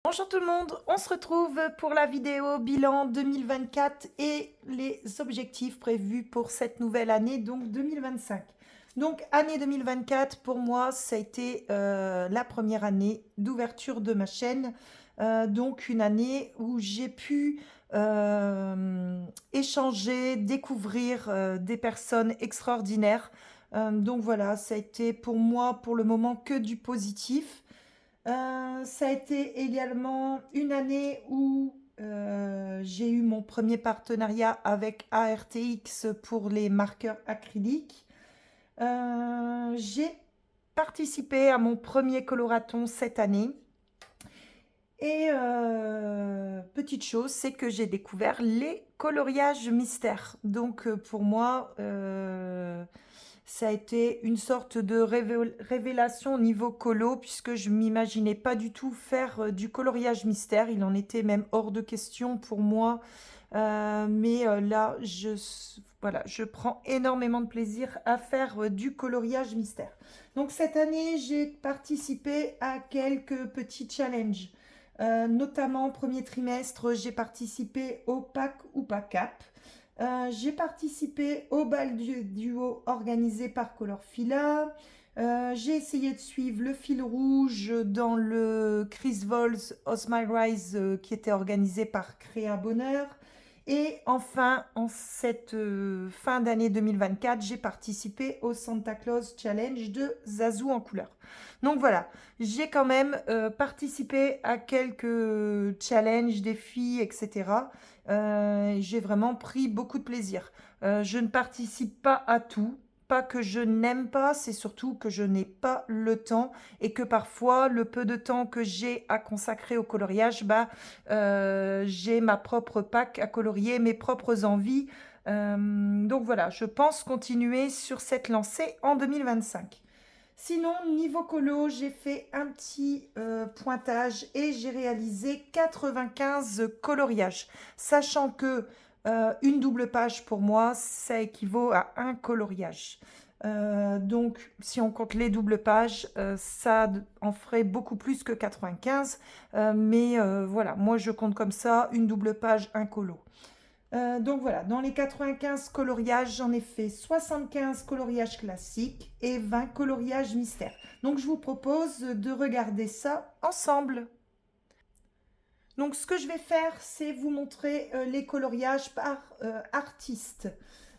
Bonjour tout le monde, on se retrouve pour la vidéo bilan 2024 et les objectifs prévus pour cette nouvelle année, donc 2025. Donc année 2024, pour moi, ça a été la première année d'ouverture de ma chaîne. Donc une année où j'ai pu échanger, découvrir des personnes extraordinaires. Donc voilà, ça a été pour moi, pour le moment, que du positif. Ça a été également une année où j'ai eu mon premier partenariat avec ARTX pour les marqueurs acryliques. J'ai participé à mon premier coloraton cette année. Et petite chose, c'est que j'ai découvert les coloriages mystères. Donc pour moi, ça a été une sorte de révélation au niveau colo, puisque je m'imaginais pas du tout faire du coloriage mystère. Il en était même hors de question pour moi. Mais là, voilà, je prends énormément de plaisir à faire du coloriage mystère. Donc cette année, j'ai participé à quelques petits challenges. Notamment, premier trimestre, j'ai participé au PAC ou PACAP. J'ai participé au bal du duo organisé par Colorfila. J'ai essayé de suivre le fil rouge dans le Chris Vols Osmile Rise qui était organisé par Créa Bonheur. Et enfin, en cette fin d'année 2024, j'ai participé au Santa Claus Challenge de Zazou en couleur. Donc voilà, j'ai quand même participé à quelques challenges, défis, etc. J'ai vraiment pris beaucoup de plaisir. Je ne participe pas à tout. Pas que je n'aime pas, c'est surtout que je n'ai pas le temps et que parfois le peu de temps que j'ai à consacrer au coloriage, j'ai ma propre pack à colorier, mes propres envies. Donc voilà, je pense continuer sur cette lancée en 2025. Sinon, niveau colo, j'ai fait un petit pointage et j'ai réalisé 95 coloriages. Sachant que une double page pour moi, ça équivaut à un coloriage. Donc, si on compte les doubles pages, ça en ferait beaucoup plus que 95. Mais voilà, moi je compte comme ça, une double page, un colo. Donc voilà, dans les 95 coloriages, j'en ai fait 75 coloriages classiques et 20 coloriages mystères. Donc je vous propose de regarder ça ensemble. Donc ce que je vais faire, c'est vous montrer les coloriages par artiste.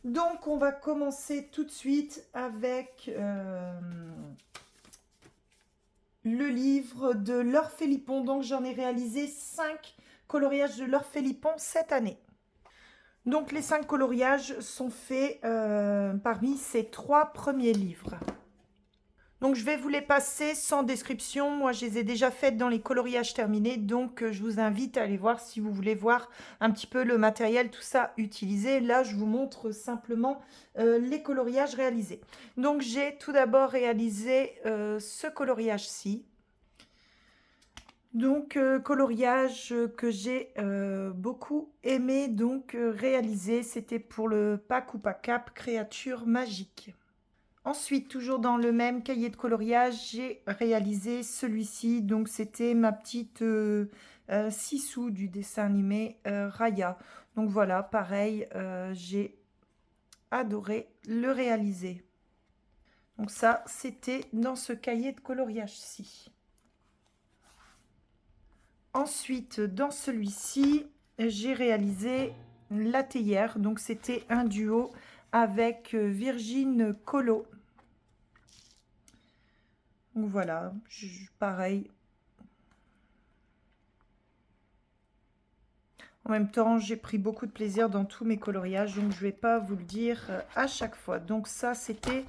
Donc on va commencer tout de suite avec le livre de Laure Philippon. Donc j'en ai réalisé 5 coloriages de Laure Philippon cette année. Donc les 5 coloriages sont faits parmi ces 3 premiers livres. Donc je vais vous les passer sans description. Moi je les ai déjà faites dans les coloriages terminés. Donc je vous invite à aller voir si vous voulez voir un petit peu le matériel, tout ça utilisé. Là je vous montre simplement les coloriages réalisés. Donc j'ai tout d'abord réalisé ce coloriage-ci. Donc, coloriage que j'ai beaucoup aimé donc réaliser, c'était pour le Pack ou Pack-Up Créature Magique. Ensuite, toujours dans le même cahier de coloriage, j'ai réalisé celui-ci. Donc, c'était ma petite Sissou du dessin animé Raya. Donc voilà, pareil, j'ai adoré le réaliser. Donc ça, c'était dans ce cahier de coloriage-ci. Ensuite, dans celui-ci, j'ai réalisé la théière. Donc, c'était un duo avec Virgin Colo. Donc, voilà, pareil. En même temps, j'ai pris beaucoup de plaisir dans tous mes coloriages. Donc, je ne vais pas vous le dire à chaque fois. Donc, ça, c'était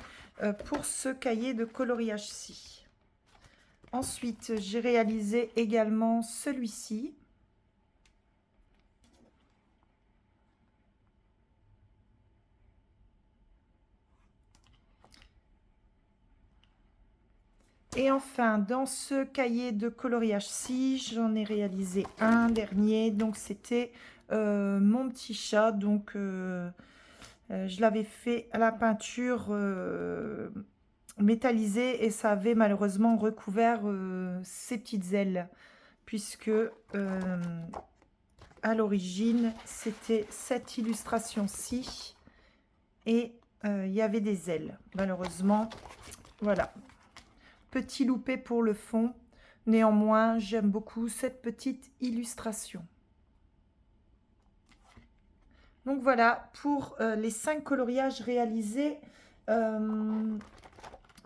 pour ce cahier de coloriage-ci. Ensuite, j'ai réalisé également celui-ci. Et enfin, dans ce cahier de coloriage-ci, j'en ai réalisé un dernier. Donc, c'était mon petit chat. Donc, je l'avais fait à la peinture métallisée et ça avait malheureusement recouvert ses petites ailes. puisque à l'origine, c'était cette illustration-ci et il y avait des ailes. Malheureusement, voilà. Petit loupé pour le fond. Néanmoins, j'aime beaucoup cette petite illustration. Donc voilà pour les 5 coloriages réalisés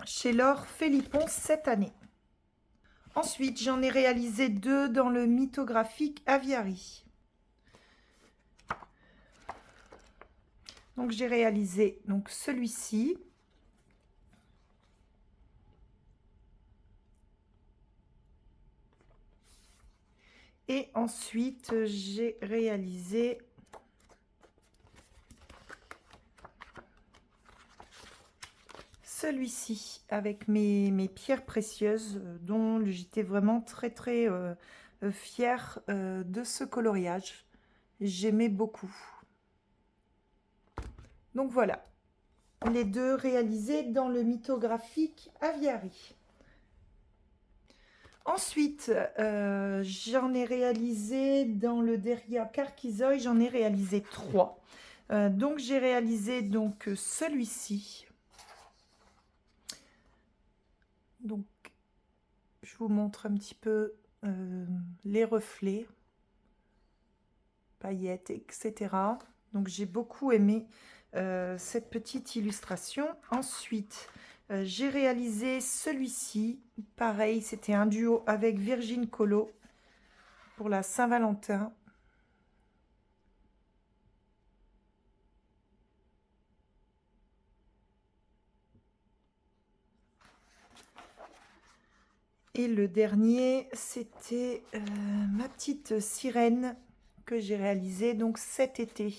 chez Laure Philippon cette année. Ensuite, j'en ai réalisé 2 dans le mythographique Aviary. Donc j'ai réalisé donc celui-ci. Et ensuite, j'ai réalisé celui-ci avec mes pierres précieuses dont j'étais vraiment très fière de ce coloriage. J'aimais beaucoup. Donc voilà, les 2 réalisés dans le mythographique Aviary. Ensuite, j'en ai réalisé dans le Deria Carquizoy, j'en ai réalisé 3. Donc j'ai réalisé donc celui-ci. Donc je vous montre un petit peu les reflets, paillettes, etc. Donc j'ai beaucoup aimé cette petite illustration. Ensuite, j'ai réalisé celui-ci. Pareil, c'était un duo avec Virgin Colo pour la Saint-Valentin. Et le dernier, c'était ma petite sirène que j'ai réalisée donc cet été.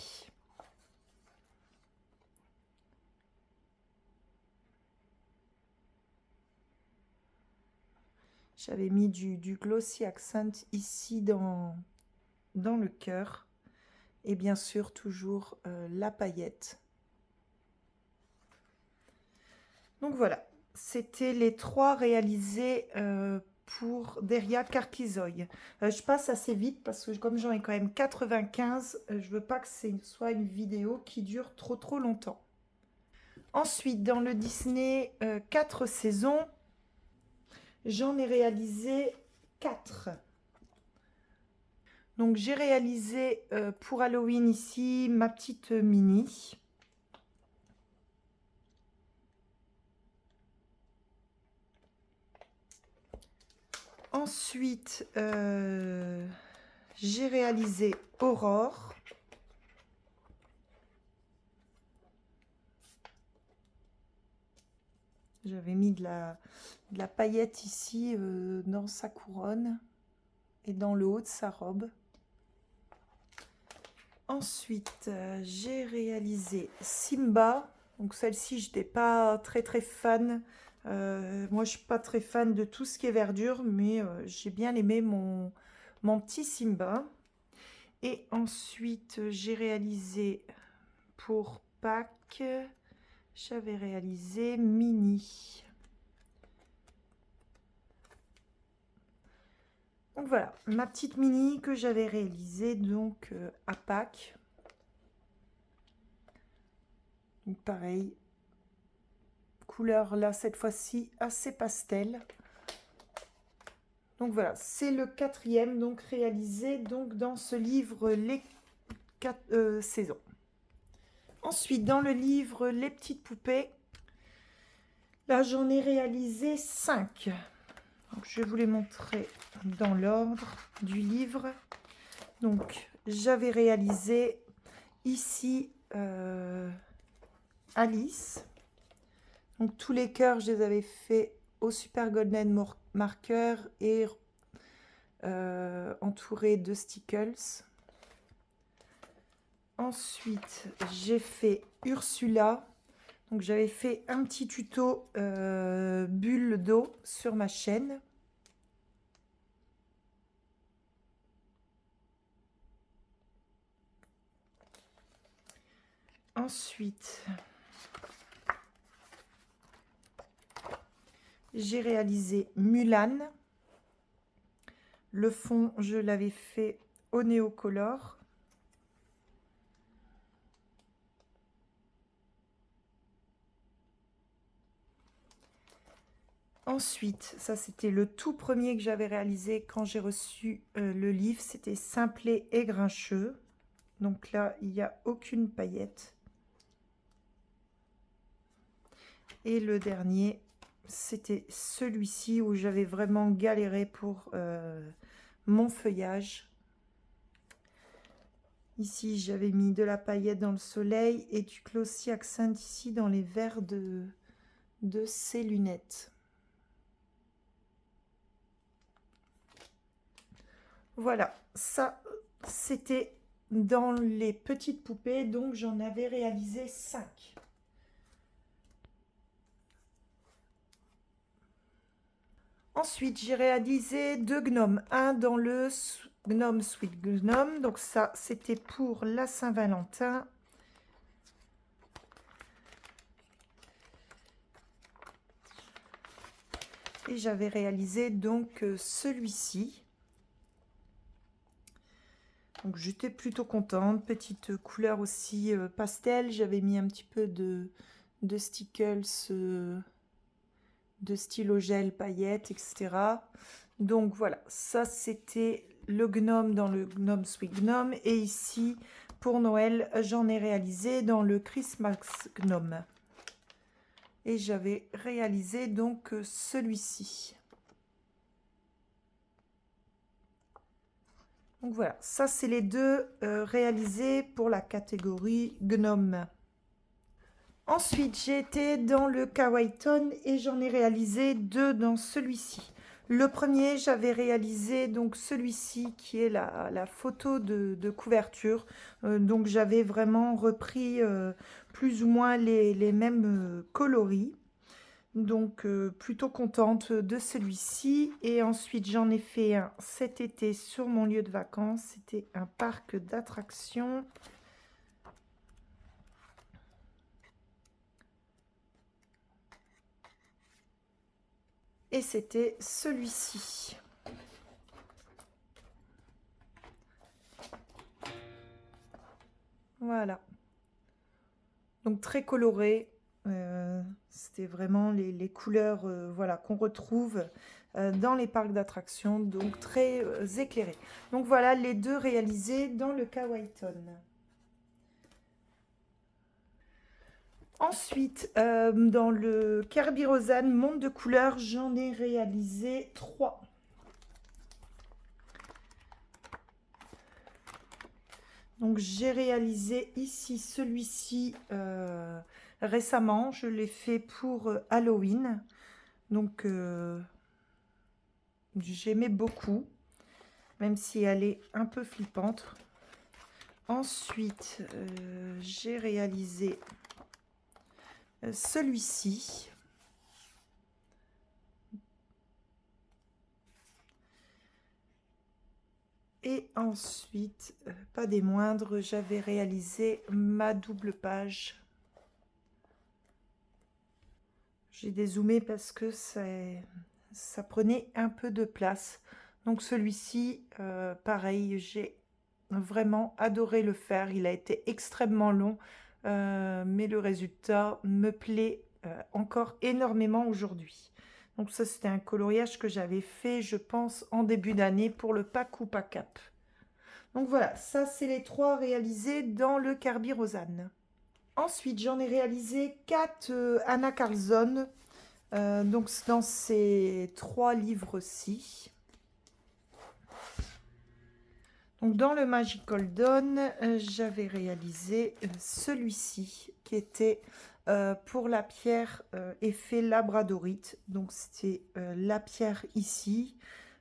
J'avais mis du glossy accent ici dans le cœur. Et bien sûr, toujours la paillette. Donc voilà, c'était les 3 réalisés pour Deria Carquizoy. Je passe assez vite parce que comme j'en ai quand même 95, je veux pas que ce soit une vidéo qui dure trop longtemps. Ensuite, dans le Disney 4 saisons, j'en ai réalisé 4. Donc j'ai réalisé pour Halloween ici ma petite mini. Ensuite, j'ai réalisé Aurore. J'avais mis de la paillette ici dans sa couronne et dans le haut de sa robe. Ensuite, j'ai réalisé Simba. Donc celle-ci, je n'étais pas très fan. Moi, je suis pas très fan de tout ce qui est verdure, mais j'ai bien aimé mon petit Simba. Et ensuite, j'ai réalisé pour Pâques, j'avais réalisé Minnie. Donc voilà, ma petite Minnie que j'avais réalisée donc à Pâques. Donc pareil, couleur là cette fois-ci assez pastel. Donc voilà, c'est le 4e donc réalisé donc dans ce livre les 4 saisons. Ensuite, dans le livre Les petites poupées, là j'en ai réalisé 5. Donc, je vais vous les montrer dans l'ordre du livre. Donc j'avais réalisé ici Alice. Donc tous les cœurs, je les avais fait au Super Golden Marker et entouré de stickers. Ensuite, j'ai fait Ursula. Donc j'avais fait un petit tuto bulle d'eau sur ma chaîne. Ensuite, j'ai réalisé Mulan, Le fond, je l'avais fait au Néocolor. Ensuite, ça c'était le tout premier que j'avais réalisé quand j'ai reçu le livre. C'était Simplet et Grincheux. Donc là, il n'y a aucune paillette. Et le dernier, c'était celui-ci où j'avais vraiment galéré pour mon feuillage. Ici, j'avais mis de la paillette dans le soleil et du glossy accent ici dans les verres de ces lunettes. Voilà, ça c'était dans les petites poupées, donc j'en avais réalisé 5. Ensuite, j'ai réalisé 2 gnomes, un dans le Gnome Sweet Gnome, donc ça c'était pour la Saint-Valentin. Et j'avais réalisé donc celui-ci. Donc j'étais plutôt contente, petite couleur aussi pastel, j'avais mis un petit peu de stickers, de stylo gel, paillettes, etc. Donc voilà, ça c'était le gnome dans le Gnome Sweet Gnome. Et ici, pour Noël, j'en ai réalisé dans le Christmas Gnome. Et j'avais réalisé donc celui-ci. Donc voilà, ça c'est les deux réalisés pour la catégorie Gnome. Ensuite, j'ai été dans le Kawaiiton et j'en ai réalisé 2 dans celui-ci. Le premier, j'avais réalisé donc celui-ci qui est la photo de couverture. Donc j'avais vraiment repris plus ou moins les mêmes coloris. Donc plutôt contente de celui-ci. Et ensuite, j'en ai fait un cet été sur mon lieu de vacances. C'était un parc d'attractions. Et c'était celui-ci. Voilà. Donc très coloré. C'était vraiment les couleurs voilà, qu'on retrouve dans les parcs d'attractions. Donc très éclairé. Donc voilà les deux réalisés dans le Kawaiiton. Ensuite, dans le Kerby Rosanne Monde de couleurs, j'en ai réalisé 3. Donc j'ai réalisé ici celui-ci récemment. Je l'ai fait pour Halloween. Donc j'aimais beaucoup, même si elle est un peu flippante. Ensuite, j'ai réalisé celui-ci. Et ensuite, pas des moindres, j'avais réalisé ma double page. J'ai dézoomé parce que ça prenait un peu de place. Donc celui-ci, pareil, j'ai vraiment adoré le faire. Il a été extrêmement long, mais le résultat me plaît encore énormément aujourd'hui. Donc ça, c'était un coloriage que j'avais fait, je pense, en début d'année pour le pack ou pack up. Donc voilà, ça, c'est les 3 réalisés dans le Kerby Rosanne. Ensuite, j'en ai réalisé 4 Anna Carlson. Donc dans ces 3 livres-ci. Donc dans le Magical Dawn, j'avais réalisé celui-ci qui était pour la pierre effet labradorite. Donc c'était la pierre ici.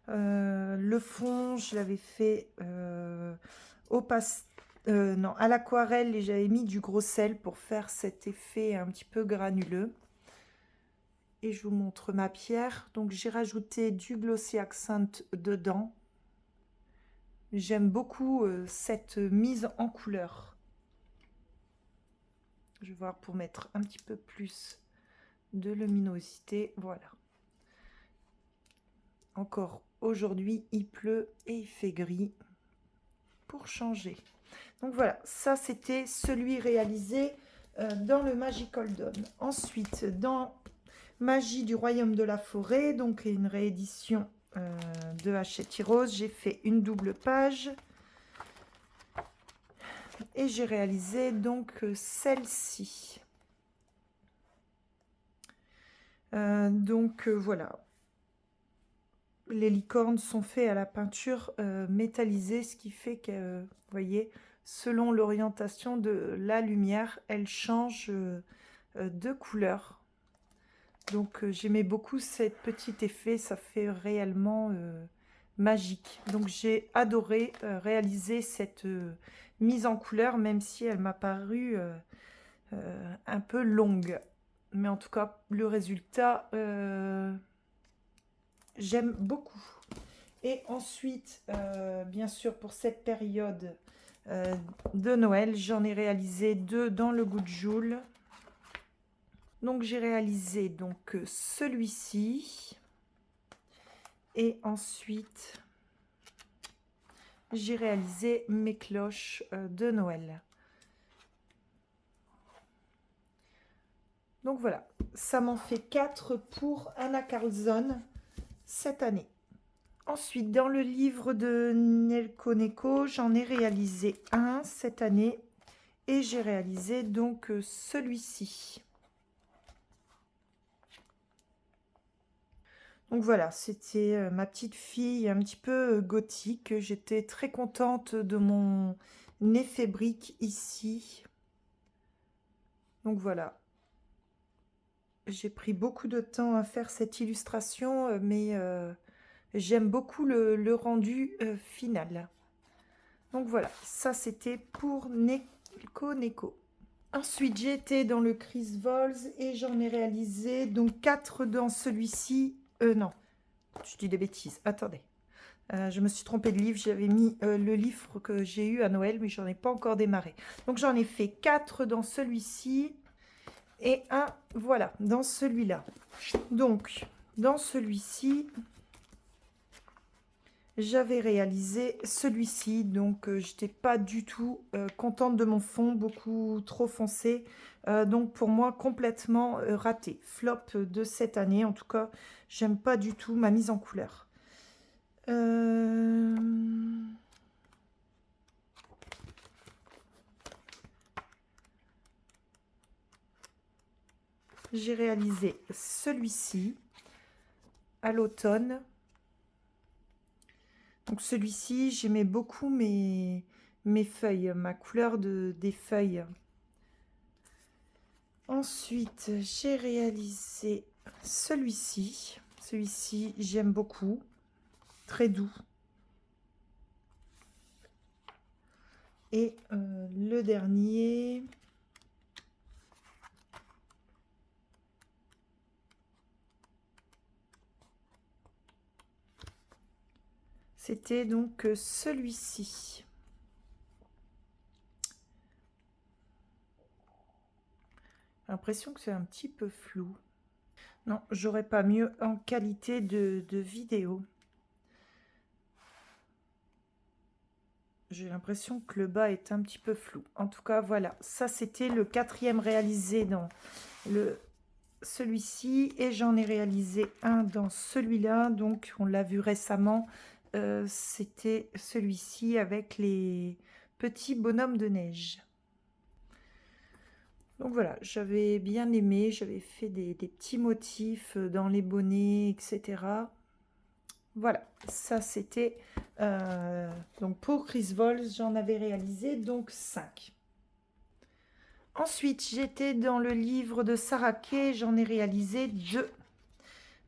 Le fond, je l'avais fait à l'aquarelle et j'avais mis du gros sel pour faire cet effet un petit peu granuleux. Et je vous montre ma pierre. Donc j'ai rajouté du glossy accent dedans. J'aime beaucoup cette mise en couleur. Je vais voir pour mettre un petit peu plus de luminosité. Voilà. encore aujourd'hui, il pleut et il fait gris pour changer. Donc voilà, ça c'était celui réalisé dans le Magical Dawn. Ensuite, dans Magie du Royaume de la Forêt, donc une réédition de Hachette Heroes, j'ai fait une double page. Et j'ai réalisé donc celle-ci. Voilà. Les licornes sont faits à la peinture métallisée, ce qui fait que, vous voyez, selon l'orientation de la lumière, elle change de couleur. Donc j'aimais beaucoup ce petit effet, ça fait réellement magique. Donc j'ai adoré réaliser cette mise en couleur, même si elle m'a paru un peu longue. Mais en tout cas, le résultat, j'aime beaucoup. Et ensuite, bien sûr, pour cette période de Noël, j'en ai réalisé 2 dans le goût de Joule. Donc j'ai réalisé donc celui-ci. Et ensuite, j'ai réalisé mes cloches de Noël. Donc voilà, ça m'en fait 4 pour Anna Carlson cette année. Ensuite, dans le livre de Nelko Neko, j'en ai réalisé un cette année et j'ai réalisé donc celui-ci. Donc voilà, c'était ma petite fille un petit peu gothique. J'étais très contente de mon effet brique ici. Donc voilà. J'ai pris beaucoup de temps à faire cette illustration, mais j'aime beaucoup le rendu final. Donc voilà, ça c'était pour Nelko Neko. Ensuite, j'ai été dans le Chris Vols et j'en ai réalisé donc 4 dans celui-ci. Non, je dis des bêtises. Attendez. Je me suis trompée de livre. J'avais mis le livre que j'ai eu à Noël, mais j'en ai pas encore démarré. Donc j'en ai fait 4 dans celui-ci et un, voilà, dans celui-là. Donc, dans celui-ci, j'avais réalisé celui-ci, donc j'étais pas du tout contente de mon fond, beaucoup trop foncé, donc pour moi complètement raté, flop de cette année. En tout cas, j'aime pas du tout ma mise en couleur. J'ai réalisé celui-ci à l'automne. Donc celui-ci, j'aimais beaucoup mes feuilles, ma couleur des feuilles. Ensuite, j'ai réalisé celui-ci. Celui-ci, j'aime beaucoup. Très doux. Et le dernier... C'était donc celui-ci. J'ai l'impression que c'est un petit peu flou. Non, j'aurais pas mieux en qualité de vidéo. J'ai l'impression que le bas est un petit peu flou. En tout cas, voilà. Ça, c'était le 4e réalisé dans celui-ci. Et j'en ai réalisé un dans celui-là. Donc, on l'a vu récemment. C'était celui-ci avec les petits bonhommes de neige. Donc voilà, j'avais bien aimé, j'avais fait des petits motifs dans les bonnets, etc. Voilà, ça c'était... donc pour Chris Vols, j'en avais réalisé donc 5. Ensuite, j'étais dans le livre de Sarah Kay, j'en ai réalisé 2.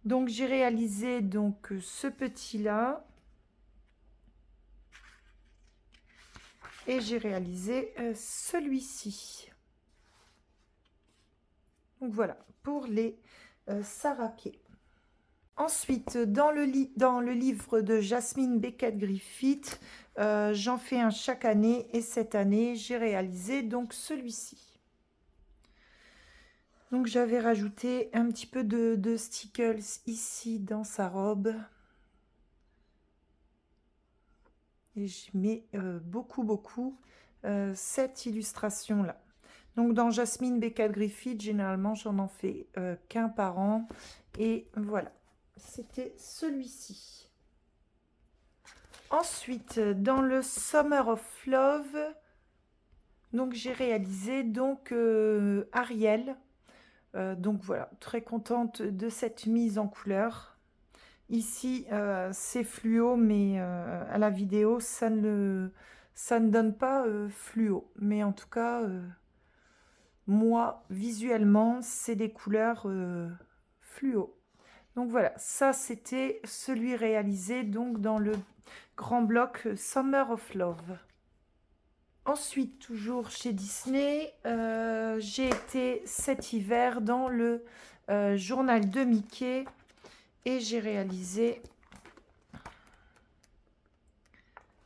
Donc j'ai réalisé donc ce petit-là. Et j'ai réalisé celui-ci. Donc voilà, pour les Sarah Kay. Ensuite, dans le livre de Jasmine Beckett-Griffith, j'en fais un chaque année. Et cette année, j'ai réalisé donc celui-ci. Donc j'avais rajouté un petit peu de stickles ici dans sa robe. Et j'aimais beaucoup cette illustration-là. Donc dans Jasmine Beckett Griffith, généralement j'en en fais qu'un par an. Et voilà, c'était celui-ci. Ensuite, dans le Summer of Love, donc j'ai réalisé donc Ariel. Donc voilà, très contente de cette mise en couleur. Ici, c'est fluo, mais à la vidéo, ça ne donne pas fluo. Mais en tout cas, moi, visuellement, c'est des couleurs fluo. Donc voilà, ça, c'était celui réalisé donc dans le grand bloc Summer of Love. Ensuite, toujours chez Disney, j'ai été cet hiver dans le journal de Mickey et j'ai réalisé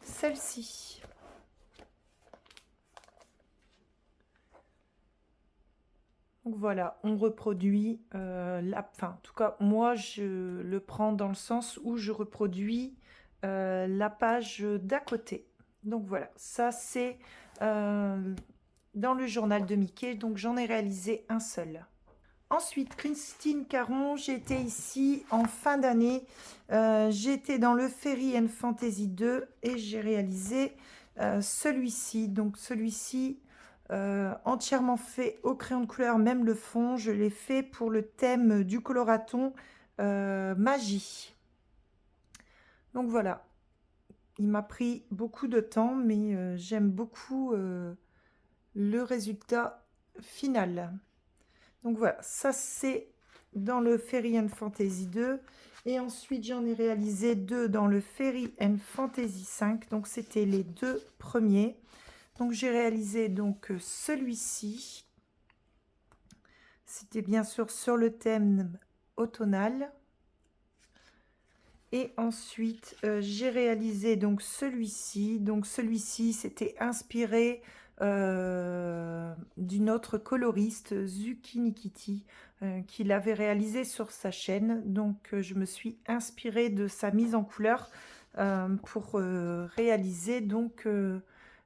celle-ci. Donc voilà, on reproduit en tout cas, moi, je le prends dans le sens où je reproduis la page d'à côté. Donc voilà, ça c'est dans le journal de Mickey, donc j'en ai réalisé un seul. Ensuite, Christine Caron, j'étais ici en fin d'année. J'étais dans le Fairy and Fantasy 2 et j'ai réalisé celui-ci. Donc celui-ci, entièrement fait au crayon de couleur, même le fond, je l'ai fait pour le thème du coloraton magie. Donc voilà, il m'a pris beaucoup de temps, mais j'aime beaucoup le résultat final. Donc voilà, ça c'est dans le Fairy and Fantasy 2. Et ensuite, j'en ai réalisé 2 dans le Fairy and Fantasy 5. Donc c'était les 2 premiers. Donc j'ai réalisé donc celui-ci. C'était bien sûr sur le thème automnal. Et ensuite, j'ai réalisé donc celui-ci. Donc celui-ci, c'était inspiré d'une autre coloriste, Zucchini Kitty, qui l'avait réalisé sur sa chaîne. Donc je me suis inspirée de sa mise en couleur pour réaliser donc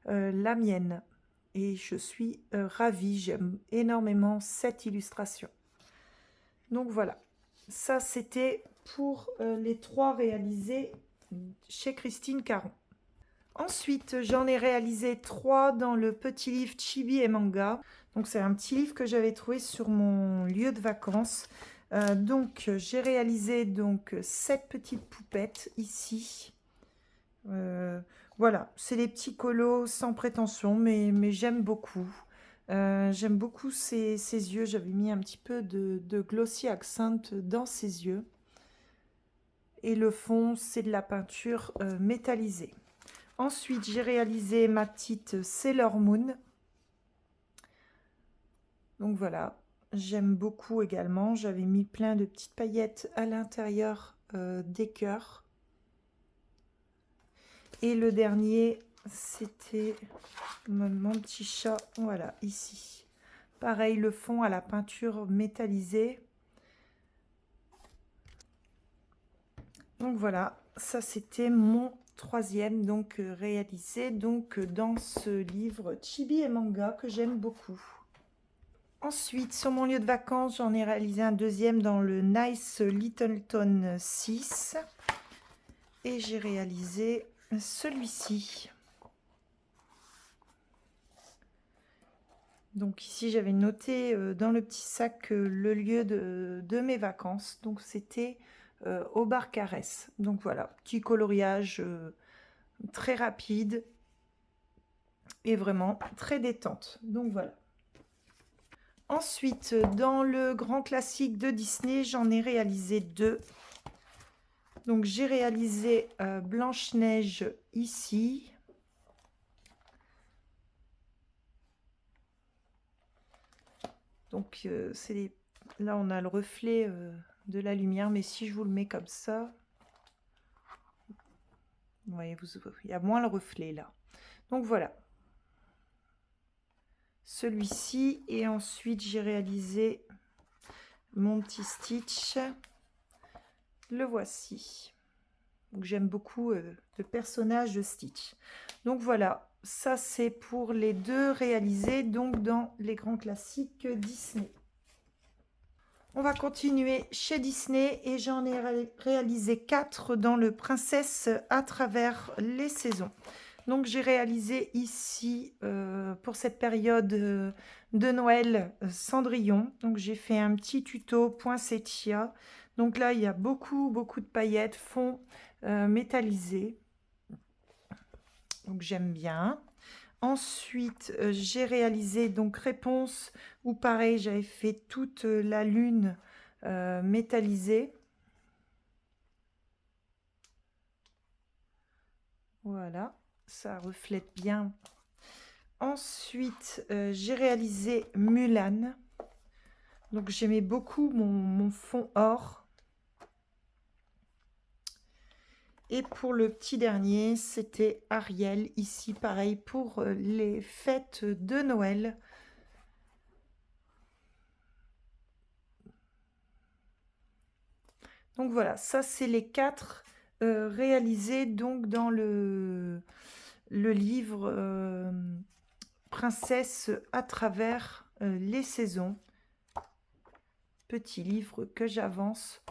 la mienne. Et je suis ravie, j'aime énormément cette illustration. Donc voilà, ça c'était pour les 3 réalisés chez Christine Caron. Ensuite, j'en ai réalisé 3 dans le petit livre Chibi et Manga. Donc c'est un petit livre que j'avais trouvé sur mon lieu de vacances. Donc j'ai réalisé donc 7 petites poupettes ici. Voilà, c'est des petits colos sans prétention, mais j'aime beaucoup. J'aime beaucoup ses yeux. J'avais mis un petit peu de glossy accent dans ses yeux. Et le fond, c'est de la peinture métallisée. Ensuite, j'ai réalisé ma petite Sailor Moon. Donc voilà, j'aime beaucoup également. J'avais mis plein de petites paillettes à l'intérieur des cœurs. Et le dernier, c'était mon petit chat, voilà, ici. Pareil, le fond à la peinture métallisée. Donc voilà, ça c'était mon 3e, donc réalisé donc dans ce livre Chibi et Manga que j'aime beaucoup. Ensuite, sur mon lieu de vacances, j'en ai réalisé un 2e dans le Nice Littleton 6. Et j'ai réalisé celui-ci. Donc ici, j'avais noté dans le petit sac le lieu de mes vacances. Donc c'était au Barcarès. Donc voilà, petit coloriage très rapide et vraiment très détente. Donc voilà. Ensuite, dans le grand classique de Disney, j'en ai réalisé 2. Donc j'ai réalisé Blanche-Neige ici. Donc là on a le reflet de la lumière, mais si je vous le mets comme ça, vous voyez, il y a moins le reflet là. Donc voilà. Celui-ci, et ensuite j'ai réalisé mon petit Stitch. Le voici. Donc j'aime beaucoup le personnage de Stitch. Donc voilà, ça c'est pour les deux réalisés donc dans les grands classiques Disney. On va continuer chez Disney et j'en ai réalisé 4 dans le Princesse à travers les saisons. Donc j'ai réalisé ici pour cette période de Noël Cendrillon. Donc j'ai fait un petit tuto poinsettia. Donc là il y a beaucoup de paillettes, fond métallisé. Donc j'aime bien. Ensuite, j'ai réalisé donc réponse où pareil, j'avais fait toute la lune métallisée. Voilà, ça reflète bien. Ensuite, j'ai réalisé Mulan. Donc j'aimais beaucoup mon fond or. Et pour le petit dernier, c'était Ariel, ici pareil pour les fêtes de Noël. Donc voilà, ça c'est les 4 réalisés donc dans le livre Princesse à travers les saisons. Petit livre que j'avance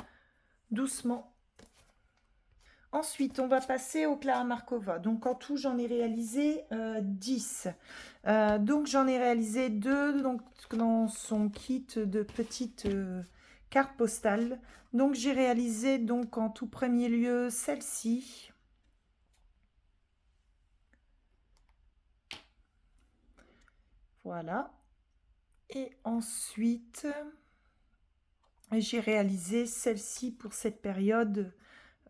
doucement. Ensuite, on va passer au Clara Markova. Donc, en tout, j'en ai réalisé 10. Donc, j'en ai réalisé 2 donc, dans son kit de petites cartes postales. Donc, j'ai réalisé donc en tout premier lieu celle-ci. Voilà. Et ensuite, j'ai réalisé celle-ci pour cette période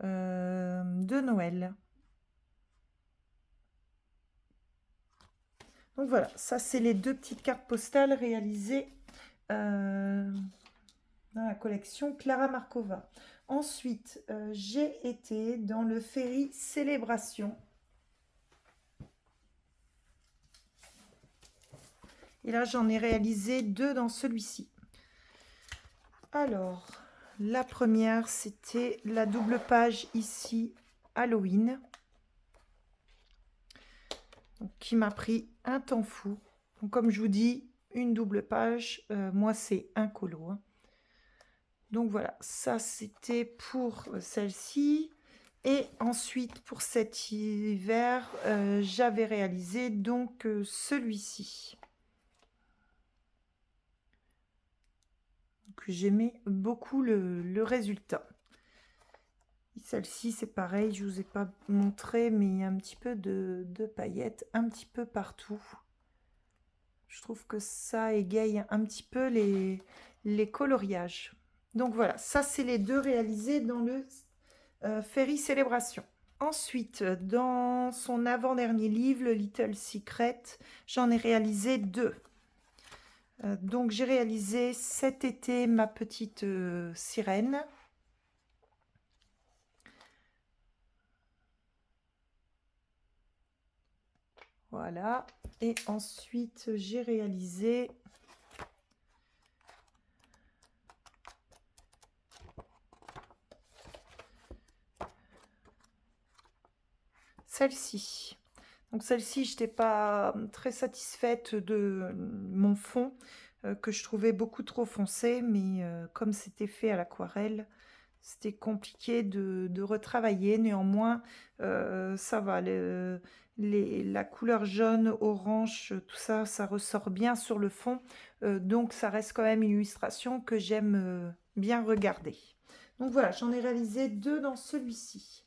de Noël. Donc voilà, ça c'est les 2 petites cartes postales réalisées dans la collection Clara Markova. Ensuite, j'ai été dans le Ferry Célébration. Et là, j'en ai réalisé 2 dans celui-ci. Alors, la première, c'était la double page ici, Halloween. Donc, qui m'a pris un temps fou. Donc, comme je vous dis, une double page, moi c'est un colo. Hein. Donc voilà, ça c'était pour celle-ci. Et ensuite, pour cet hiver, j'avais réalisé donc celui-ci. J'aimais beaucoup le résultat. Celle-ci, c'est pareil, je ne vous ai pas montré, mais il y a un petit peu de paillettes un petit peu partout. Je trouve que ça égaye un petit peu les coloriages. Donc voilà, ça c'est les 2 réalisés dans le Ferry Célébration. Ensuite, dans son avant-dernier livre, le Little Secret, j'en ai réalisé 2. Donc j'ai réalisé cet été ma petite sirène. Voilà. Et ensuite, j'ai réalisé celle-ci. Donc celle-ci, je n'étais pas très satisfaite de mon fond, que je trouvais beaucoup trop foncé, mais comme c'était fait à l'aquarelle, c'était compliqué de retravailler. Néanmoins, ça va. La couleur jaune, orange, tout ça, ça ressort bien sur le fond. Donc, ça reste quand même une illustration que j'aime bien regarder. Donc voilà, j'en ai réalisé 2 dans celui-ci.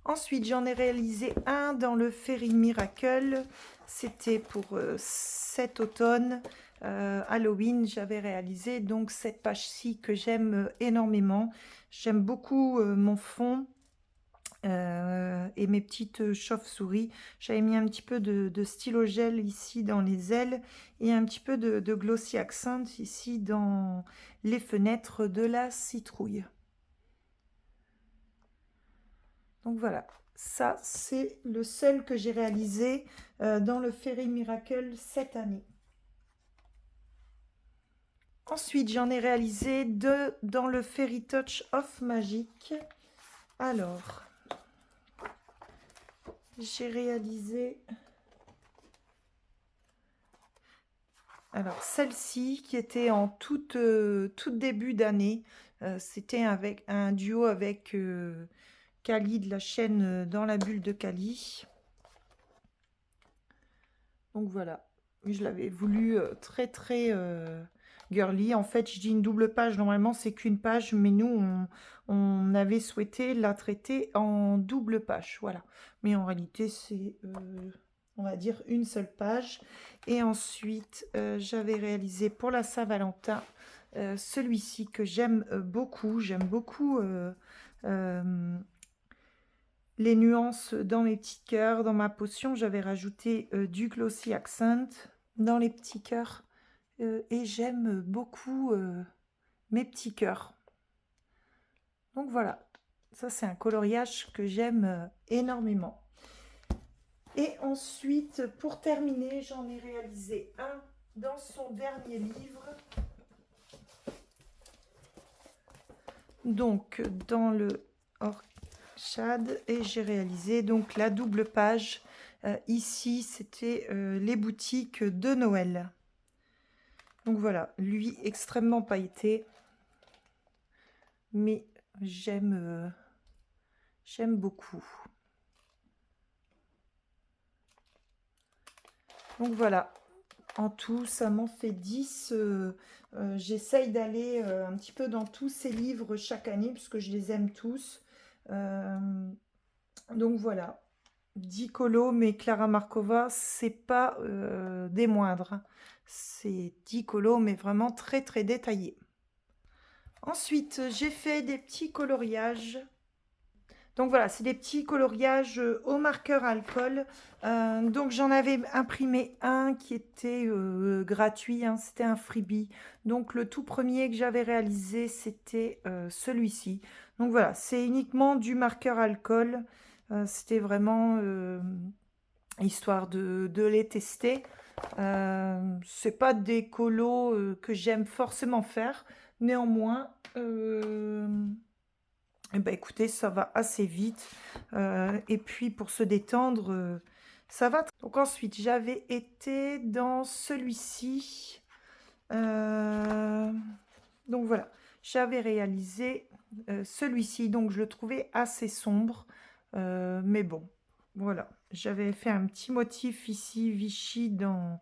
Ensuite, j'en ai réalisé un dans le Fairy Miracle. C'était pour cet automne. Halloween, j'avais réalisé donc cette page-ci que j'aime énormément. J'aime beaucoup mon fond et mes petites chauves-souris. J'avais mis un petit peu de stylo gel ici dans les ailes et un petit peu de glossy accent ici dans les fenêtres de la citrouille. Donc voilà, ça c'est le seul que j'ai réalisé dans le Fairy Miracle cette année. Ensuite, j'en ai réalisé 2 dans le Fairy Touch of Magic. Alors, j'ai réalisé alors celle-ci qui était en tout début d'année. C'était avec un duo avec Kali de la chaîne Dans la bulle de Kali. Donc voilà, je l'avais voulu très très girly. En fait, je dis une double page, normalement c'est qu'une page, mais nous on avait souhaité la traiter en double page, voilà. Mais en réalité c'est, on va dire, une seule page. Et ensuite, j'avais réalisé pour la Saint-Valentin celui-ci que j'aime beaucoup. J'aime beaucoup les nuances dans mes petits cœurs. Dans ma potion, j'avais rajouté du Glossy Accent dans les petits cœurs. Et j'aime beaucoup mes petits cœurs. Donc voilà, ça c'est un coloriage que j'aime énormément. Et ensuite, pour terminer, j'en ai réalisé un dans son dernier livre. Donc, dans le Orchard, et j'ai réalisé donc la double page. Ici, c'était les boutiques de Noël. Donc voilà, lui extrêmement pailleté, mais j'aime beaucoup. Donc voilà, en tout, ça m'en fait 10. J'essaye d'aller un petit peu dans tous ces livres chaque année, puisque je les aime tous. Donc voilà, 10 colos, mais Clara Markova, c'est pas des moindres, hein. C'est 10 colos, mais vraiment très très détaillés. Ensuite, j'ai fait des petits coloriages. Donc voilà, c'est des petits coloriages au marqueur alcool. Donc j'en avais imprimé un qui était gratuit, hein, c'était un freebie. Donc le tout premier que j'avais réalisé, c'était celui-ci. Donc voilà, c'est uniquement du marqueur alcool. C'était vraiment histoire de les tester. C'est pas des colos que j'aime forcément faire. Néanmoins, eh ben, écoutez, ça va assez vite. Et puis, pour se détendre, ça va. Donc ensuite, j'avais été dans celui-ci. Donc voilà, j'avais réalisé celui-ci. Donc, je le trouvais assez sombre. Mais bon, voilà. J'avais fait un petit motif ici, Vichy, dans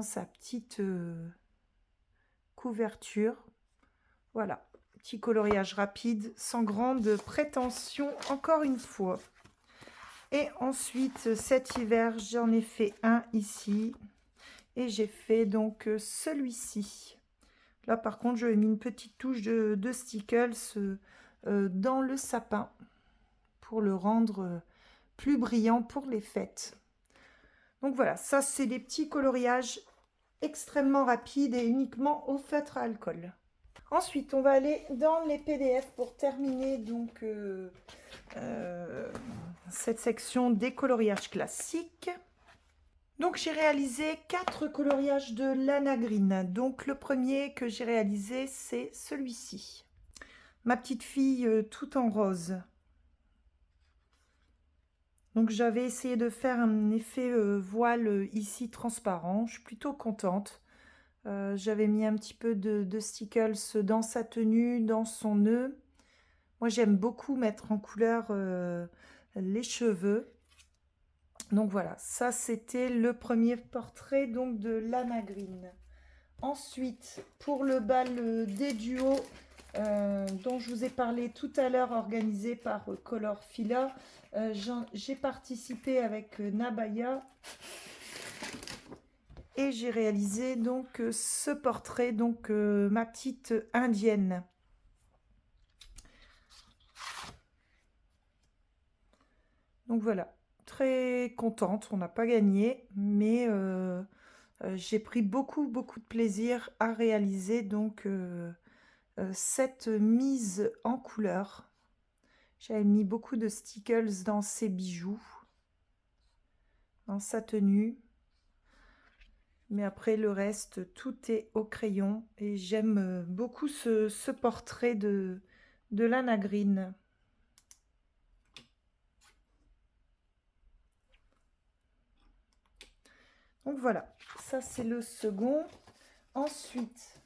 sa petite couverture. Voilà. Petit coloriage rapide, sans grande prétention, encore une fois. Et ensuite, cet hiver, j'en ai fait un ici. Et j'ai fait donc celui-ci. Là, par contre, je vais mis une petite touche de stickles dans le sapin pour le rendre plus brillant pour les fêtes. Donc voilà, ça, c'est des petits coloriages extrêmement rapides et uniquement au feutre à alcool. Ensuite, on va aller dans les PDF pour terminer donc cette section des coloriages classiques. Donc, j'ai réalisé 4 coloriages de Lana Green. Donc, le premier que j'ai réalisé, c'est celui-ci. Ma petite fille tout en rose. Donc, j'avais essayé de faire un effet voile ici transparent. Je suis plutôt contente. J'avais mis un petit peu de stickles dans sa tenue, dans son nœud. Moi, j'aime beaucoup mettre en couleur les cheveux. Donc voilà, ça c'était le premier portrait donc de Lana Green. Ensuite, pour le bal des duos dont je vous ai parlé tout à l'heure, organisé par Color Fila, j'ai participé avec Nabaya. Et j'ai réalisé donc ce portrait, donc ma petite indienne. Donc voilà, très contente, on n'a pas gagné, mais j'ai pris beaucoup de plaisir à réaliser donc cette mise en couleur. J'avais mis beaucoup de stickles dans ses bijoux, dans sa tenue. Mais après, le reste, tout est au crayon. Et j'aime beaucoup ce portrait de Lana Green. Donc voilà, ça c'est le second. Ensuite,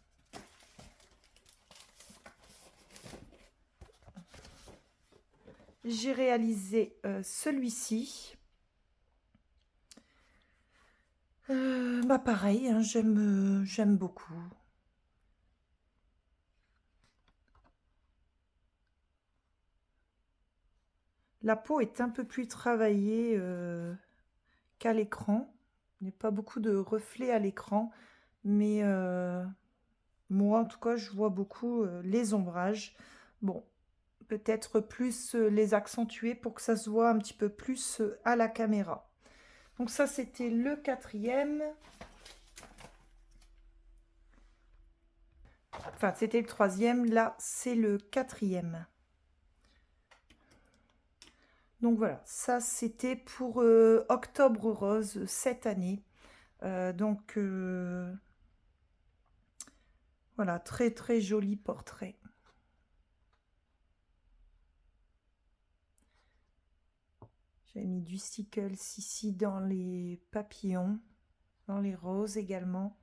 j'ai réalisé celui-ci. Bah pareil, hein, j'aime beaucoup. La peau est un peu plus travaillée qu'à l'écran. Il n'y a pas beaucoup de reflets à l'écran, mais moi en tout cas je vois beaucoup les ombrages. Bon, peut-être plus les accentuer pour que ça se voit un petit peu plus à la caméra. Donc ça c'était le quatrième. Enfin c'était le troisième, là c'est le quatrième. Donc voilà, ça c'était pour Octobre Rose cette année. Donc voilà, très très joli portrait. J'ai mis du stickles ici dans les papillons, dans les roses également.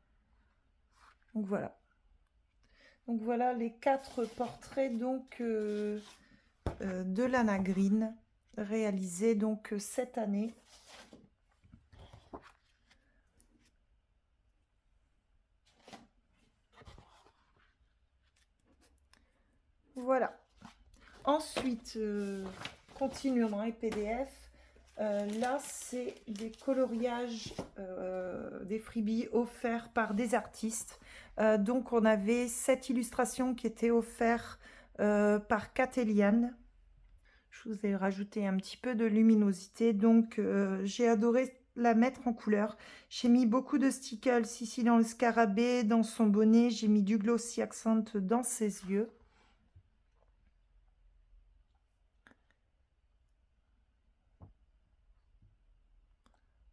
Donc voilà. Donc voilà les 4 portraits donc de Lana Green réalisés donc cette année. Voilà. Ensuite, continuons dans les PDF. Là, c'est des coloriages, des freebies offerts par des artistes. Donc, on avait cette illustration qui était offerte par Catéliane. Je vous ai rajouté un petit peu de luminosité. Donc, j'ai adoré la mettre en couleur. J'ai mis beaucoup de stickers ici dans le scarabée, dans son bonnet. J'ai mis du glossy accent dans ses yeux.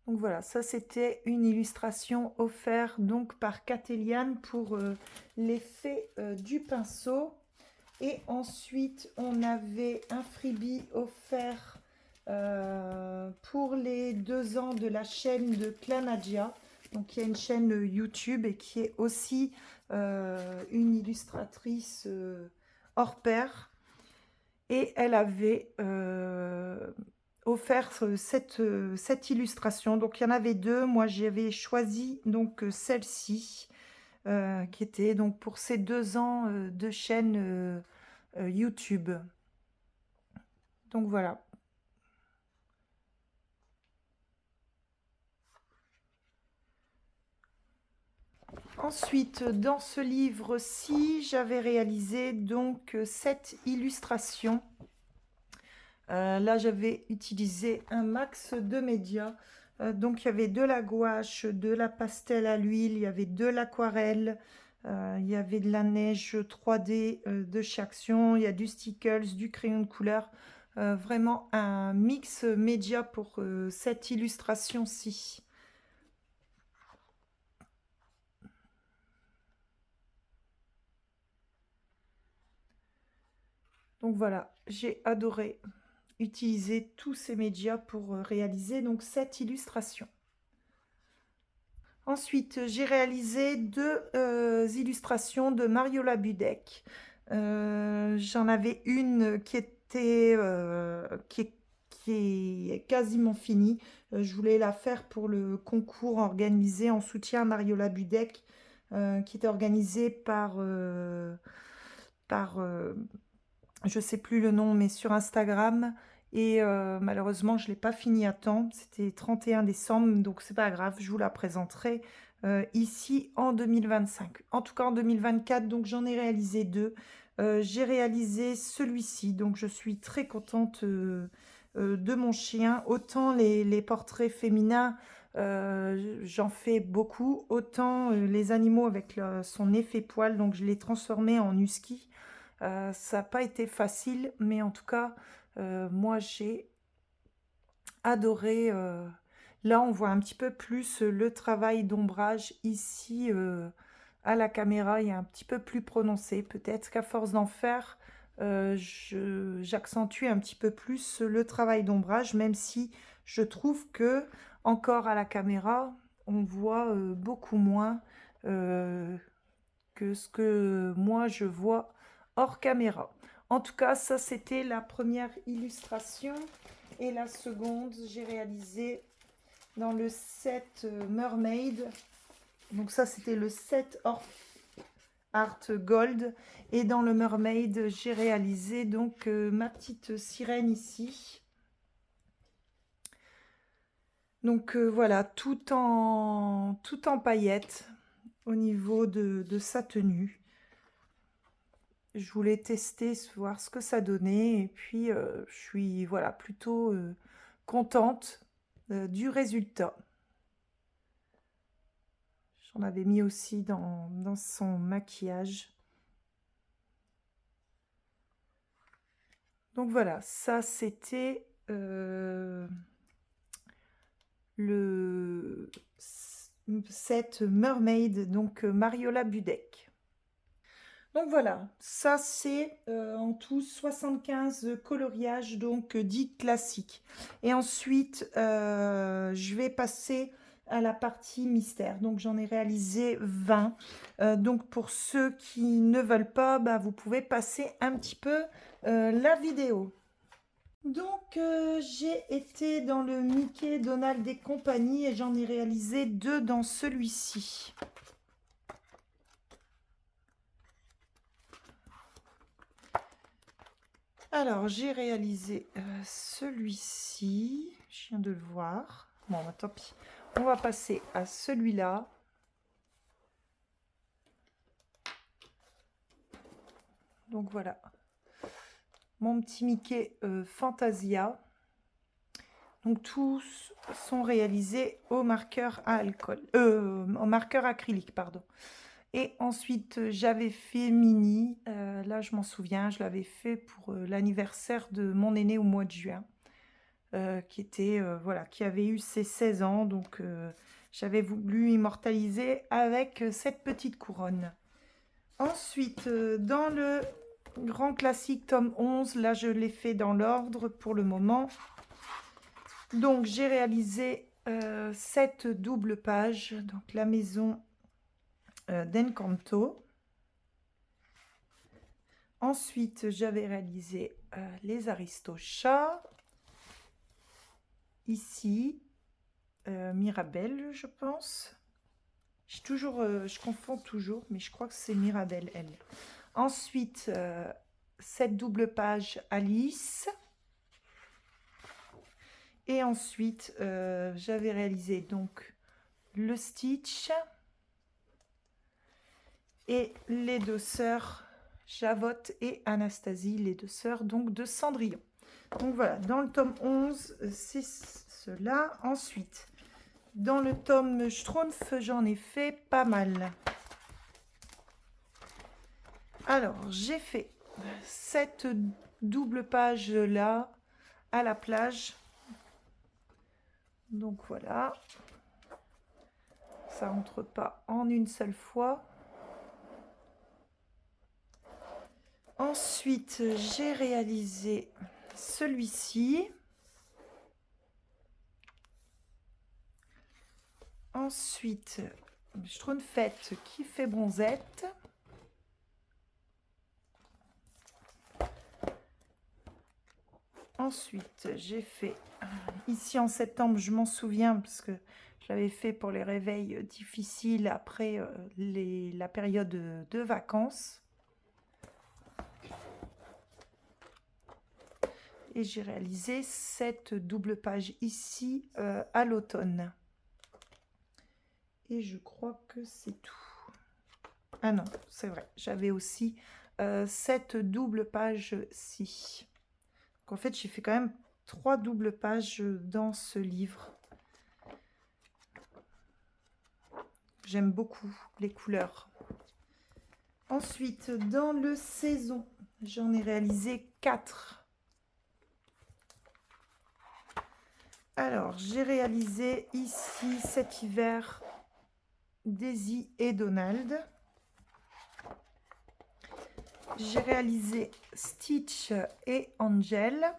Donc voilà, ça c'était une illustration offerte donc par Catéliane pour l'effet du pinceau. Et ensuite, on avait un freebie offert pour les 2 ans de la chaîne de Clanadia. Donc il y a une chaîne YouTube et qui est aussi une illustratrice hors pair. Et elle avait offert cette illustration. Donc il y en avait 2. Moi j'avais choisi donc celle-ci qui était donc pour ces 2 ans de chaîne YouTube. Donc voilà. Ensuite, dans ce livre-ci, j'avais réalisé donc cette illustration. Là, j'avais utilisé un max de médias. Donc, il y avait de la gouache, de la pastel à l'huile, il y avait de l'aquarelle, il y avait de la neige 3D de chez Action, il y a du stickles, du crayon de couleur. Vraiment un mix média pour cette illustration-ci. Donc voilà, j'ai adoré utiliser tous ces médias pour réaliser donc cette illustration. Ensuite, j'ai réalisé 2 illustrations de Mariola Budek. J'en avais une qui était qui est quasiment finie. Je voulais la faire pour le concours organisé en soutien à Mariola Budek, qui était organisé par je sais plus le nom, mais sur Instagram. Et malheureusement, je ne l'ai pas fini à temps. C'était 31 décembre, donc c'est pas grave. Je vous la présenterai ici en 2025. En tout cas, en 2024, donc j'en ai réalisé 2. J'ai réalisé celui-ci, donc je suis très contente de mon chien. Autant les portraits féminins, j'en fais beaucoup. Autant les animaux avec son effet poil, donc je l'ai transformé en husky. Ça n'a pas été facile, mais en tout cas, moi j'ai adoré. Là, on voit un petit peu plus le travail d'ombrage ici à la caméra, il est un petit peu plus prononcé. Peut-être qu'à force d'en faire, j'accentue un petit peu plus le travail d'ombrage, même si je trouve que encore à la caméra, on voit beaucoup moins que ce que moi je vois hors caméra. En tout cas, ça c'était la première illustration. Et la seconde, j'ai réalisé dans le set Mermaid. Donc ça, c'était le set Art Gold. Et dans le Mermaid, j'ai réalisé donc ma petite sirène ici. Donc voilà, tout en paillettes au niveau de sa tenue. Je voulais tester, voir ce que ça donnait. Et puis, je suis voilà, plutôt contente du résultat. J'en avais mis aussi dans son maquillage. Donc voilà, ça c'était le set Mermaid, donc Mariola Budek. Donc voilà, ça c'est en tout 75 coloriages, donc dits classiques. Et ensuite, je vais passer à la partie mystère. Donc j'en ai réalisé 20. Donc pour ceux qui ne veulent pas, bah, vous pouvez passer un petit peu la vidéo. Donc j'ai été dans le Mickey, Donald et compagnie et j'en ai réalisé 2 dans celui-ci. Alors, j'ai réalisé celui-ci. Je viens de le voir. Bon, bah, tant pis. On va passer à celui-là. Donc, voilà. Mon petit Mickey Fantasia. Donc, tous sont réalisés au marqueur à alcool. Au marqueur acrylique, pardon. Et ensuite, j'avais fait Minnie. Là, je m'en souviens. Je l'avais fait pour l'anniversaire de mon aîné au mois de juin. Qui était voilà, qui avait eu ses 16 ans, donc j'avais voulu immortaliser avec cette petite couronne. Ensuite, dans le grand classique tome 11, là je l'ai fait dans l'ordre pour le moment. Donc j'ai réalisé cette double page, donc la maison d'Encanto. Ensuite, j'avais réalisé les Aristochats. Ici, Mirabelle, je pense. Je confonds toujours, mais je crois que c'est Mirabelle, elle. Ensuite, cette double page Alice. Et ensuite, j'avais réalisé donc le Stitch et les deux sœurs Javotte et Anastasie, les deux sœurs donc de Cendrillon. Donc voilà, dans le tome 11, c'est cela. Ensuite, dans le tome Schtroumpf, j'en ai fait pas mal. Alors, j'ai fait cette double page là à la plage. Donc voilà. Ça rentre pas en une seule fois. Ensuite, j'ai réalisé celui-ci. Ensuite, Schtroumpfette qui fait bronzette. Ensuite, j'ai fait ici en septembre, je m'en souviens parce que je l'avais fait pour les réveils difficiles après la période de vacances. Et j'ai réalisé cette double page ici à l'automne. Et je crois que c'est tout. Ah non, c'est vrai, j'avais aussi cette double page-ci. En fait, j'ai fait quand même 3 doubles pages dans ce livre. J'aime beaucoup les couleurs. Ensuite, dans le saison, j'en ai réalisé 4. Alors, j'ai réalisé ici cet hiver Daisy et Donald. J'ai réalisé Stitch et Angel.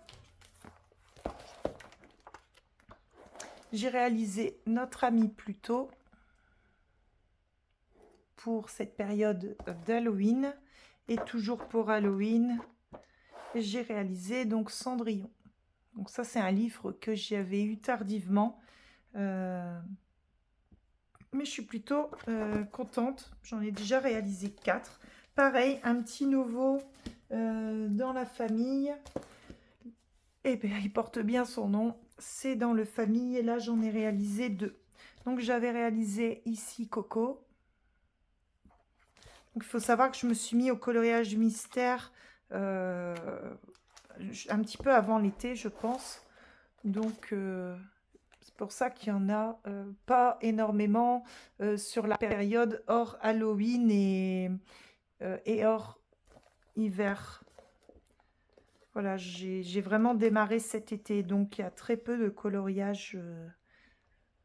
J'ai réalisé notre ami plus tôt pour cette période d'Halloween. Et toujours pour Halloween, j'ai réalisé donc Cendrillon. Donc ça, c'est un livre que j'avais eu tardivement. Mais je suis plutôt contente. J'en ai déjà réalisé 4. Pareil, un petit nouveau dans la famille. Et bien, il porte bien son nom. C'est dans le famille. Et là, j'en ai réalisé 2. Donc, j'avais réalisé ici Coco. Donc, il faut savoir que je me suis mis au coloriage mystère un petit peu avant l'été, je pense. Donc, c'est pour ça qu'il n'y en a pas énormément sur la période hors Halloween et hors hiver. Voilà, j'ai vraiment démarré cet été, donc il y a très peu de coloriage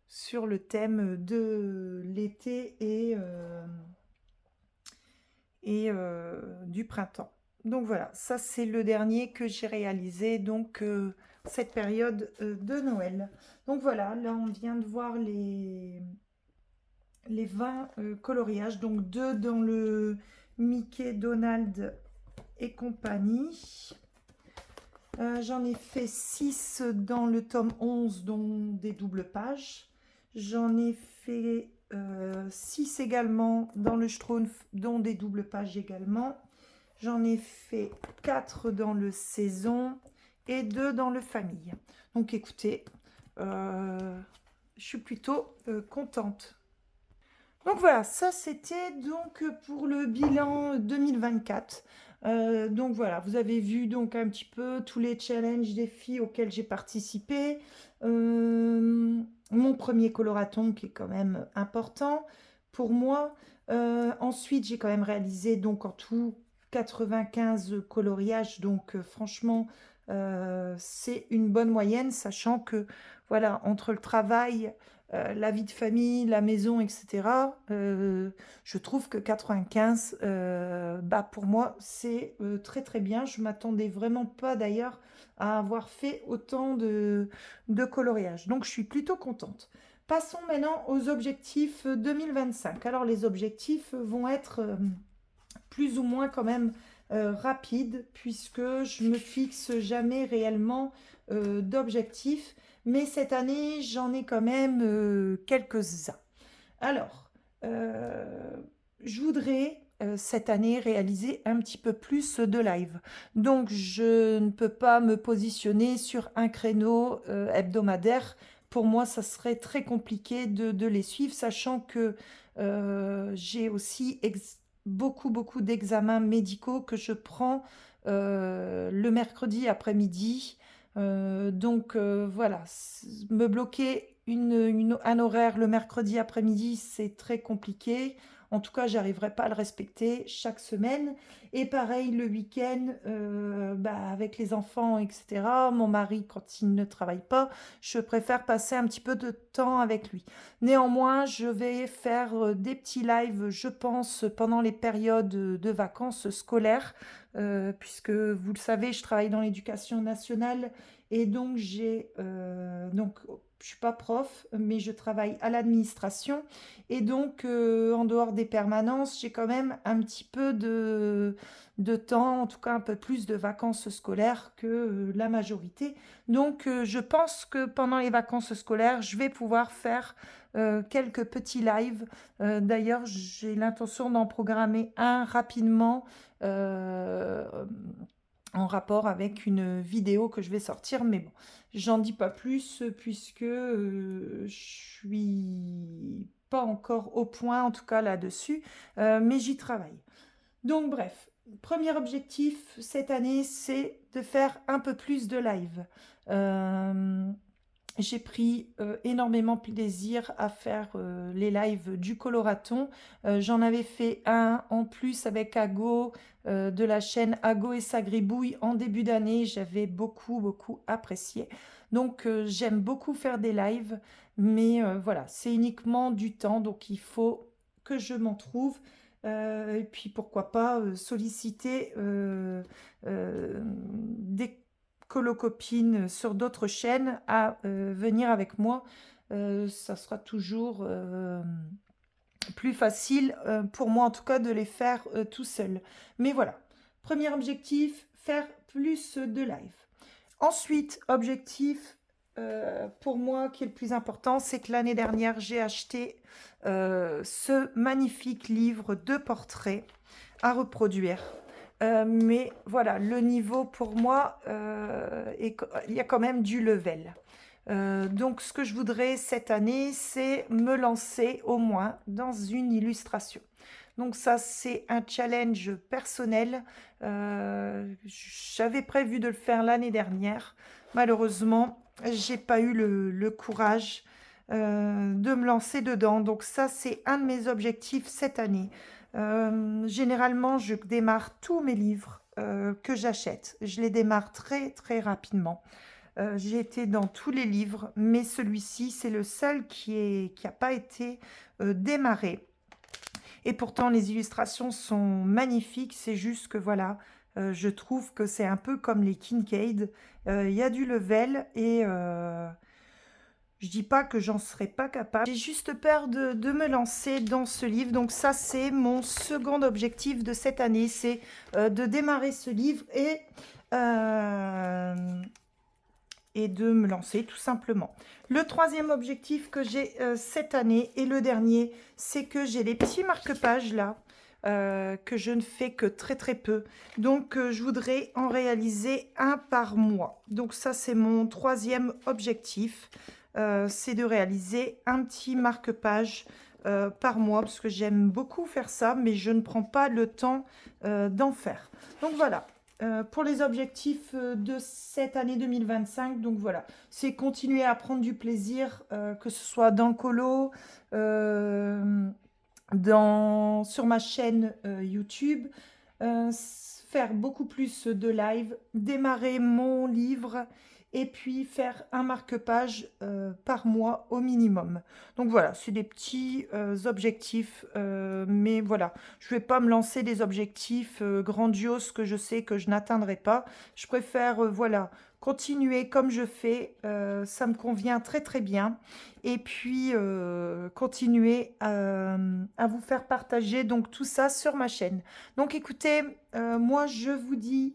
sur le thème de l'été et du printemps. Donc voilà, ça c'est le dernier que j'ai réalisé, donc cette période de Noël. Donc voilà, là on vient de voir les 20 coloriages, donc 2 dans le Mickey, Donald et compagnie. J'en ai fait 6 dans le tome 11, dont des doubles pages. J'en ai fait 6 également dans le Schtroumpf, dont des doubles pages également. J'en ai fait 4 dans le Saison et 2 dans le Famille. Donc écoutez, je suis plutôt contente. Donc voilà, ça c'était donc pour le bilan 2024. Donc voilà, vous avez vu donc un petit peu tous les challenges, défis auxquels j'ai participé. Mon premier coloraton qui est quand même important pour moi. Ensuite, j'ai quand même réalisé donc en tout 95 coloriages. Donc franchement, c'est une bonne moyenne, sachant que voilà, entre le travail, la vie de famille, la maison, etc. Je trouve que 95, bah pour moi, c'est très très bien. Je m'attendais vraiment pas d'ailleurs à avoir fait autant de coloriage. Donc je suis plutôt contente. Passons maintenant aux objectifs 2025. Alors les objectifs vont être plus ou moins quand même rapides, puisque je me fixe jamais réellement d'objectifs. Mais cette année, j'en ai quand même quelques-uns. Alors, je voudrais cette année réaliser un petit peu plus de live. Donc, je ne peux pas me positionner sur un créneau hebdomadaire. Pour moi, ça serait très compliqué de les suivre, sachant que j'ai aussi beaucoup d'examens médicaux que je prends le mercredi après-midi. Donc voilà, me bloquer un horaire le mercredi après-midi, c'est très compliqué. En tout cas, j'arriverai pas à le respecter chaque semaine. Et pareil, le week-end, bah, avec les enfants, etc. Mon mari, quand il ne travaille pas, je préfère passer un petit peu de temps avec lui. Néanmoins, je vais faire des petits lives, je pense, pendant les périodes de vacances scolaires, puisque vous le savez, je travaille dans l'éducation nationale et donc je suis pas prof, mais je travaille à l'administration et donc en dehors des permanences, j'ai quand même un petit peu de temps, en tout cas un peu plus de vacances scolaires que la majorité. Donc je pense que pendant les vacances scolaires, je vais pouvoir faire quelques petits lives. D'ailleurs, j'ai l'intention d'en programmer un rapidement en rapport avec une vidéo que je vais sortir. Mais bon, j'en dis pas plus puisque je suis pas encore au point, en tout cas là-dessus, mais j'y travaille. Donc bref, premier objectif cette année, c'est de faire un peu plus de live. J'ai pris énormément plaisir à faire les lives du coloraton. J'en avais fait un en plus avec Ago de la chaîne Ago et sa gribouille en début d'année. J'avais beaucoup apprécié. Donc j'aime beaucoup faire des lives, mais voilà, c'est uniquement du temps, donc il faut que je m'en trouve. Et puis pourquoi pas solliciter des colocopines sur d'autres chaînes à venir avec moi ça sera toujours plus facile, pour moi en tout cas, de les faire tout seul. Mais voilà, premier objectif, faire plus de live. Ensuite, objectif, pour moi qui est le plus important, c'est que l'année dernière, j'ai acheté ce magnifique livre de portraits à reproduire. Mais voilà, le niveau pour moi, il y a quand même du level. Donc, ce que je voudrais cette année, c'est me lancer au moins dans une illustration. Donc ça, c'est un challenge personnel. J'avais prévu de le faire l'année dernière. Malheureusement, j'ai pas eu le courage de me lancer dedans. Donc ça, c'est un de mes objectifs cette année. Généralement, je démarre tous mes livres que j'achète. Je les démarre très très rapidement. J'ai été dans tous les livres, mais celui-ci, c'est le seul qui a pas été démarré. Et pourtant, les illustrations sont magnifiques. C'est juste que voilà, je trouve que c'est un peu comme les Kincaid. Il y a du level et je dis pas que j'en serais pas capable. J'ai juste peur de me lancer dans ce livre. Donc ça, c'est mon second objectif de cette année. C'est de démarrer ce livre et de me lancer tout simplement. Le troisième objectif que j'ai cette année et le dernier, c'est que j'ai les petits marque-pages là, que je ne fais que très très peu. Donc je voudrais en réaliser un par mois. Donc ça, c'est mon troisième objectif, c'est de réaliser un petit marque-page par mois, parce que j'aime beaucoup faire ça, mais je ne prends pas le temps d'en faire. Donc voilà. Pour les objectifs de cette année 2025, donc voilà, c'est continuer à prendre du plaisir, que ce soit dans le colo, sur ma chaîne YouTube, faire beaucoup plus de live, démarrer mon livre et puis faire un marque-page par mois au minimum. Donc voilà, c'est des petits objectifs, mais voilà, je ne vais pas me lancer des objectifs grandioses que je sais que je n'atteindrai pas. Je préfère, voilà, continuer comme je fais, ça me convient très très bien. Et puis, continuer à vous faire partager donc tout ça sur ma chaîne. Donc écoutez, moi je vous dis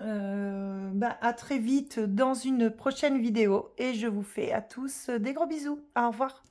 à très vite dans une prochaine vidéo et je vous fais à tous des gros bisous. Au revoir.